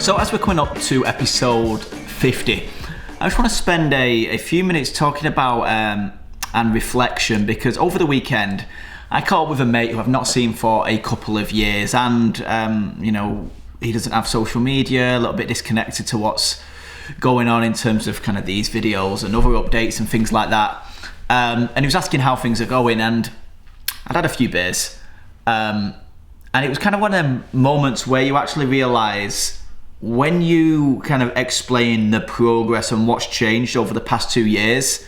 So as we're coming up to episode 50, I just want to spend a few minutes talking about and reflection, because over the weekend I caught up with a mate who I've not seen for a couple of years, and he doesn't have social media, a little bit disconnected to what's going on in terms of kind of these videos and other updates and things like that. And he was asking how things are going, and I'd had a few beers, and it was kind of one of them moments where you actually realise, when you kind of explain the progress and what's changed over the past 2 years,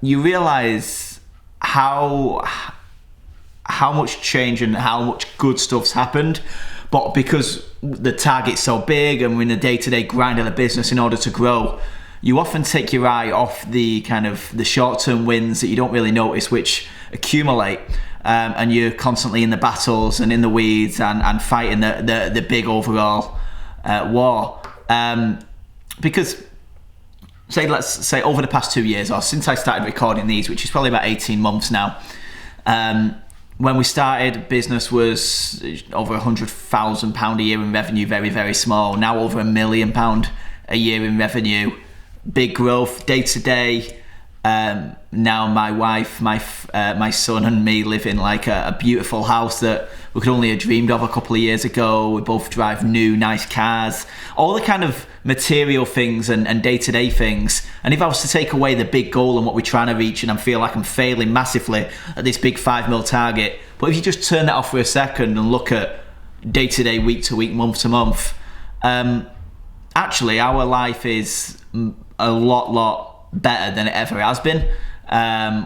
you realise how much change and how much good stuff's happened. But because the target's so big and we're in a day-to-day grind of the business in order to grow, you often take your eye off the kind of the short-term wins that you don't really notice, which accumulate, and you're constantly in the battles and in the weeds and fighting the big overall war. Because let's say over the past 2 years, or since I started recording these, which is probably about 18 months now, when we started, business was over £100,000 a year in revenue, very, very small. Now over £1 million a year in revenue, big growth day to day. Now my wife, my son and me live in like a beautiful house that we could only have dreamed of a couple of years ago. We both drive new, nice cars, all the kind of material things and day-to-day things. And if I was to take away the big goal and what we're trying to reach, and I feel like I'm failing massively at this big 5 mil target, but if you just turn that off for a second and look at day-to-day, week-to-week, month-to-month, actually our life is a lot better than it ever has been.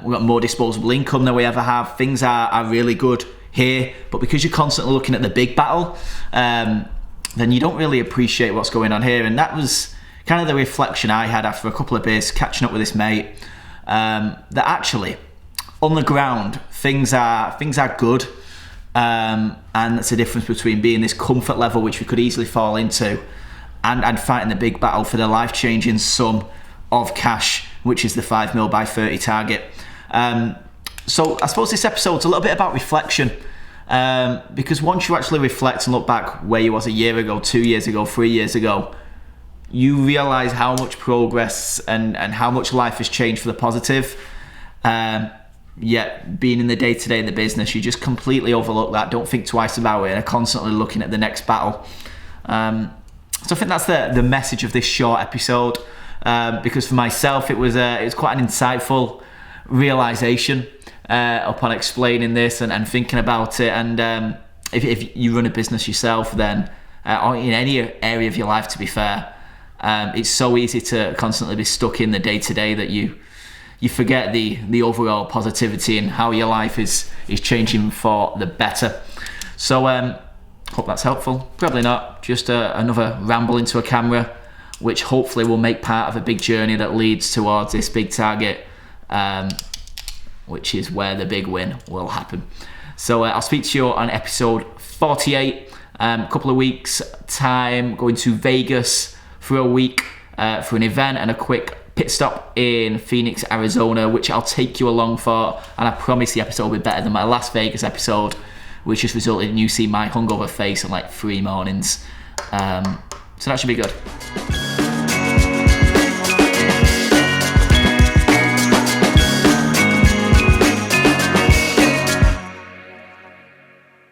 We've got more disposable income than we ever have. Things are really good here, but because you're constantly looking at the big battle, then you don't really appreciate what's going on here. And that was kind of the reflection I had after a couple of beers catching up with this mate, that actually on the ground things are good, and that's the difference between being this comfort level, which we could easily fall into, and fighting the big battle for the life-changing sum of cash, which is the 5 mil by 30 target. So I suppose this episode's a little bit about reflection, because once you actually reflect and look back where you was a year ago, 2 years ago, 3 years ago, you realise how much progress and how much life has changed for the positive. Yet being in the day-to-day in the business, you just completely overlook that, don't think twice about it, and are constantly looking at the next battle. So I think that's the message of this short episode, because for myself it was quite an insightful realisation upon explaining this and thinking about it. And if you run a business yourself, then or in any area of your life, to be fair, it's so easy to constantly be stuck in the day-to-day that you forget the overall positivity and how your life is changing for the better. So hope that's helpful. Probably not, just another ramble into a camera, which hopefully will make part of a big journey that leads towards this big target, which is where the big win will happen. So I'll speak to you on episode 48, a couple of weeks time, going to Vegas for a week for an event and a quick pit stop in Phoenix, Arizona, which I'll take you along for, and I promise the episode will be better than my last Vegas episode, which just resulted in you seeing my hungover face in like 3 mornings. So that should be good.